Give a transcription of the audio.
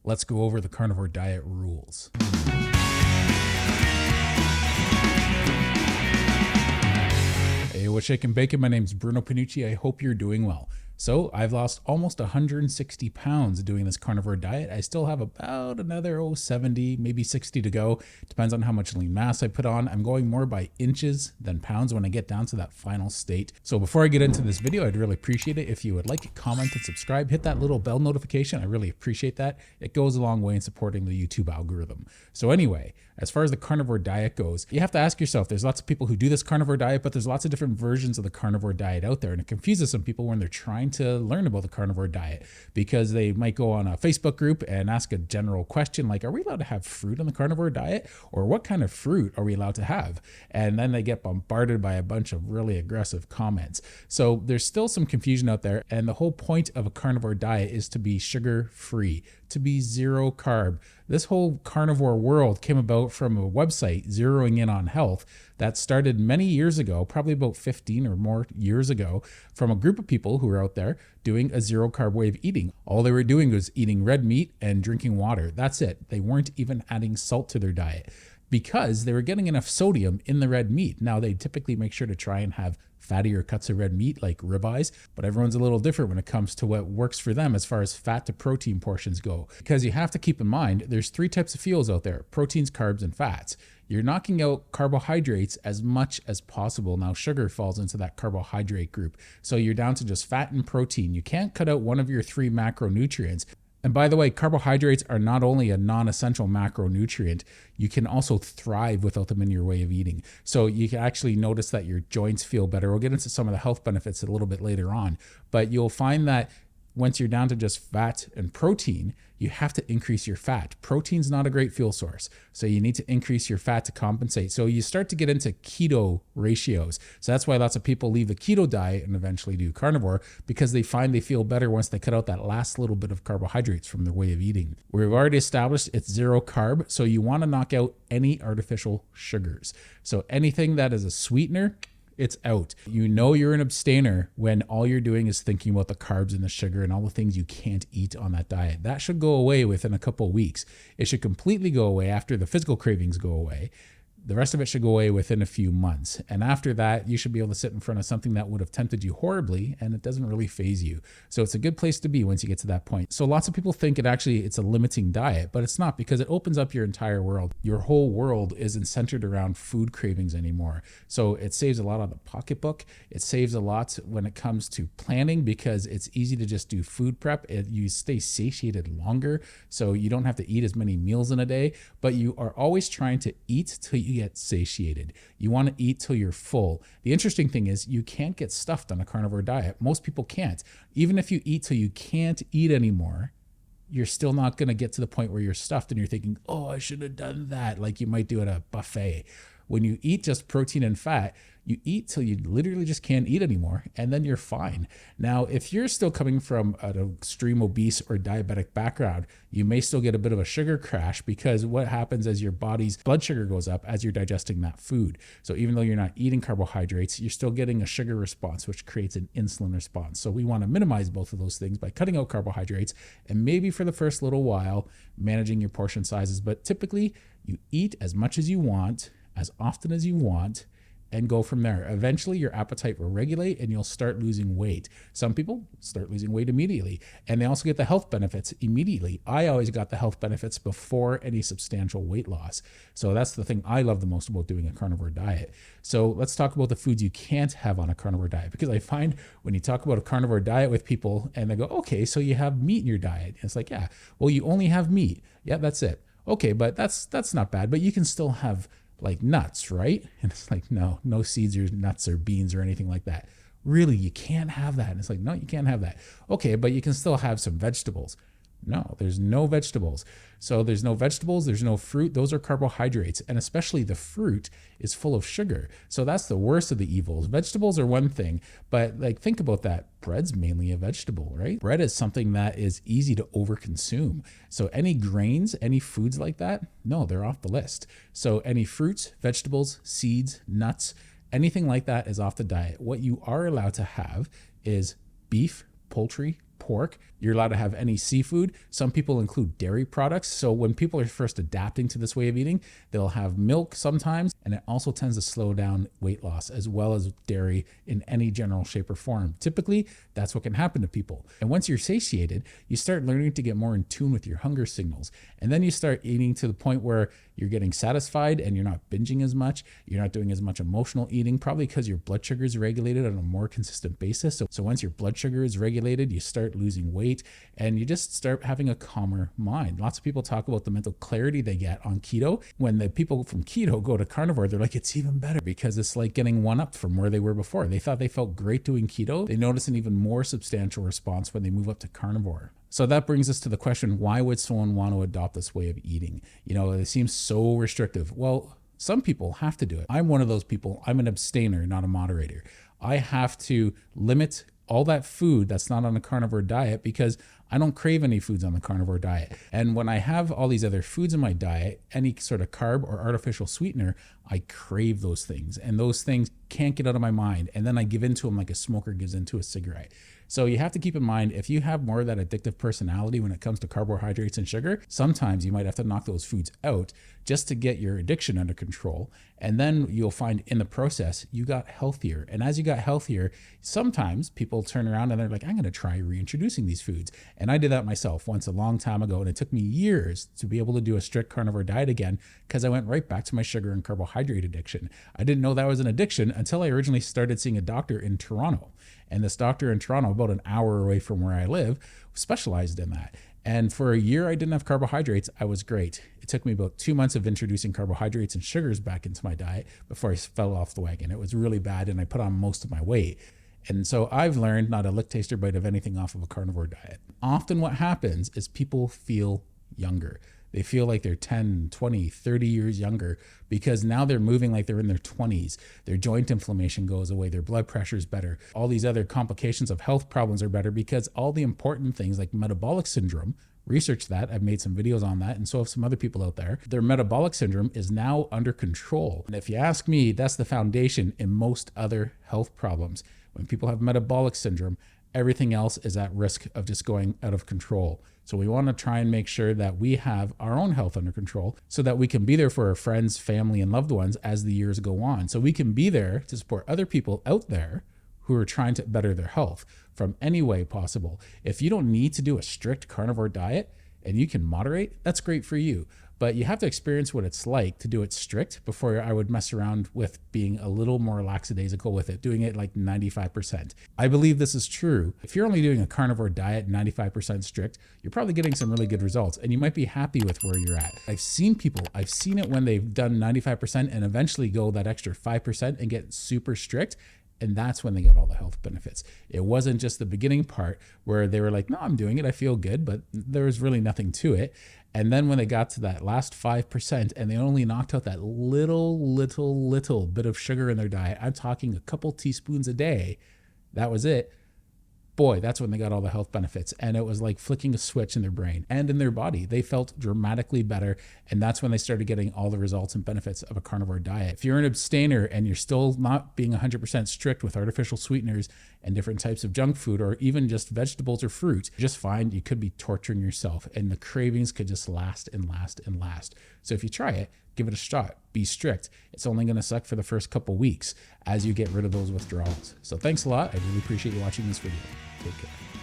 Let's go over the carnivore diet rules. Hey, what's shaking bacon? My name's Bruno Panucci. I hope you're doing well. So I've lost almost 160 pounds doing this carnivore diet. I still have about another 70, maybe 60 to go. Depends on how much lean mass I put on. I'm going more by inches than pounds when I get down to that final state. So before I get into this video, I'd really appreciate it if you would like, comment, and subscribe. Hit that little bell notification. I really appreciate that. It goes a long way in supporting the YouTube algorithm. So anyway, as far as the carnivore diet goes, you have to ask yourself, there's lots of people who do this carnivore diet, but there's lots of different versions of the carnivore diet out there. And it confuses some people when they're trying to learn about the carnivore diet, because they might go on a Facebook group and ask a general question like, are we allowed to have fruit on the carnivore diet? Or what kind of fruit are we allowed to have? And then they get bombarded by a bunch of really aggressive comments. So there's still some confusion out there. And the whole point of a carnivore diet is to be sugar-free, to be zero carb. This whole carnivore world came about from a website, Zeroing In on Health, that started many years ago, probably about 15 or more years ago, from a group of people who were out there doing a zero carb way of eating. All they were doing was eating red meat and drinking water. That's it. They weren't even adding salt to their diet because they were getting enough sodium in the red meat. Now, they typically make sure to try and have fattier cuts of red meat like ribeyes, but everyone's a little different when it comes to what works for them as far as fat to protein portions go. Because you have to keep in mind, there's three types of fuels out there: proteins, carbs, and fats. You're knocking out carbohydrates as much as possible. Now, sugar falls into that carbohydrate group. So you're down to just fat and protein. You can't cut out one of your three macronutrients. And by the way, carbohydrates are not only a non-essential macronutrient, you can also thrive without them in your way of eating. So you can actually notice that your joints feel better. We'll get into some of the health benefits a little bit later on, but you'll find that once you're down to just fat and protein, you have to increase your fat. Protein's not a great fuel source, so you need to increase your fat to compensate. So you start to get into keto ratios. So that's why lots of people leave the keto diet and eventually do carnivore, because they find they feel better once they cut out that last little bit of carbohydrates from their way of eating. We've already established it's zero carb, so you want to knock out any artificial sugars. So anything that is a sweetener, it's out. You know you're an abstainer when all you're doing is thinking about the carbs and the sugar and all the things you can't eat on that diet. That should go away within a couple of weeks. It should completely go away after the physical cravings go away. The rest of it should go away within a few months. And after that, you should be able to sit in front of something that would have tempted you horribly, and it doesn't really faze you. So it's a good place to be once you get to that point. So lots of people think it's a limiting diet, but it's not, because it opens up your entire world. Your whole world isn't centered around food cravings anymore. So it saves a lot on the pocketbook. It saves a lot when it comes to planning, because it's easy to just do food prep. You stay satiated longer, so you don't have to eat as many meals in a day, but you are always trying to eat till you get satiated. You want to eat till you're full. The interesting thing is you can't get stuffed on a carnivore diet. Most people can't. Even if you eat till you can't eat anymore, you're still not going to get to the point where you're stuffed and you're thinking, oh, I should have done that, like you might do at a buffet. When you eat just protein and fat, you eat till you literally just can't eat anymore, and then you're fine. Now, if you're still coming from an extreme obese or diabetic background, you may still get a bit of a sugar crash, because what happens is your body's blood sugar goes up as you're digesting that food. So even though you're not eating carbohydrates, you're still getting a sugar response, which creates an insulin response. So we want to minimize both of those things by cutting out carbohydrates, and maybe for the first little while, managing your portion sizes. But typically, you eat as much as you want, as often as you want, and go from there. Eventually, your appetite will regulate and you'll start losing weight. Some people start losing weight immediately, and they also get the health benefits immediately. I always got the health benefits before any substantial weight loss. So that's the thing I love the most about doing a carnivore diet. So let's talk about the foods you can't have on a carnivore diet, because I find when you talk about a carnivore diet with people and they go, okay, so you have meat in your diet. And it's like, yeah, well, you only have meat. Yeah, that's it. Okay, but that's not bad, but you can still have like nuts, right? And it's like, no seeds or nuts or beans or anything like that. Really, you can't have that. And it's like, no, you can't have that. Okay, but you can still have some vegetables. No, there's no vegetables. So there's no vegetables, there's no fruit. Those are carbohydrates. And especially the fruit is full of sugar. So that's the worst of the evils. Vegetables are one thing, but like, think about that. Bread's mainly a vegetable, right? Bread is something that is easy to overconsume. So any grains, any foods like that, no, they're off the list. So any fruits, vegetables, seeds, nuts, anything like that is off the diet. What you are allowed to have is beef, poultry, pork. You're allowed to have any seafood. Some people include dairy products. So when people are first adapting to this way of eating, they'll have milk sometimes, and it also tends to slow down weight loss as well as dairy in any general shape or form. Typically, that's what can happen to people. And once you're satiated, you start learning to get more in tune with your hunger signals. And then you start eating to the point where you're getting satisfied and you're not binging as much. You're not doing as much emotional eating, probably because your blood sugar is regulated on a more consistent basis. So once your blood sugar is regulated, you start losing weight and you just start having a calmer mind. Lots of people talk about the mental clarity they get on keto. When the people from keto go to carnivore, they're like, it's even better because it's like getting one up from where they were before. They thought they felt great doing keto. They notice an even more substantial response when they move up to carnivore. So that brings us to the question, why would someone want to adopt this way of eating? You know, it seems so restrictive. Well, some people have to do it. I'm one of those people. I'm an abstainer, not a moderator. I have to limit all that food that's not on a carnivore diet because I don't crave any foods on the carnivore diet. And when I have all these other foods in my diet, any sort of carb or artificial sweetener, I crave those things. And those things can't get out of my mind. And then I give into them like a smoker gives into a cigarette. So you have to keep in mind, if you have more of that addictive personality when it comes to carbohydrates and sugar, sometimes you might have to knock those foods out just to get your addiction under control. And then you'll find in the process, you got healthier. And as you got healthier, sometimes people turn around and they're like, I'm going to try reintroducing these foods. And I did that myself once a long time ago. And it took me years to be able to do a strict carnivore diet again because I went right back to my sugar and carbohydrate addiction. I didn't know that was an addiction until I originally started seeing a doctor in Toronto. And this doctor in Toronto, about an hour away from where I live, specialized in that. And for a year, I didn't have carbohydrates. I was great. It took me about 2 months of introducing carbohydrates and sugars back into my diet before I fell off the wagon. It was really bad, and I put on most of my weight. And so I've learned not to lick, taste, or bite of anything off of a carnivore diet. Often what happens is people feel younger. They feel like they're 10, 20, 30 years younger because now they're moving like they're in their 20s. Their joint inflammation goes away. Their blood pressure is better. All these other complications of health problems are better because all the important things like metabolic syndrome, research that. I've made some videos on that, and so have some other people out there. Their metabolic syndrome is now under control. And if you ask me, that's the foundation in most other health problems. When people have metabolic syndrome, everything else is at risk of just going out of control. So we want to try and make sure that we have our own health under control so that we can be there for our friends, family, and loved ones as the years go on. So we can be there to support other people out there who are trying to better their health from any way possible. If you don't need to do a strict carnivore diet and you can moderate, that's great for you. But you have to experience what it's like to do it strict before I would mess around with being a little more lackadaisical with it, doing it like 95%. I believe this is true. If you're only doing a carnivore diet 95% strict, you're probably getting some really good results and you might be happy with where you're at. I've seen it when they've done 95% and eventually go that extra 5% and get super strict. And that's when they got all the health benefits. It wasn't just the beginning part where they were like, no, I'm doing it. I feel good, but there was really nothing to it. And then when they got to that last 5% and they only knocked out that little bit of sugar in their diet, I'm talking a couple teaspoons a day, that was it. Boy, that's when they got all the health benefits. And it was like flicking a switch in their brain and in their body. They felt dramatically better. And that's when they started getting all the results and benefits of a carnivore diet. If you're an abstainer and you're still not being 100% strict with artificial sweeteners and different types of junk food, or even just vegetables or fruit, just find you could be torturing yourself and the cravings could just last and last and last. So if you try it, give it a shot. Be strict. It's only going to suck for the first couple weeks as you get rid of those withdrawals. So thanks a lot. I really appreciate you watching this video. Take care.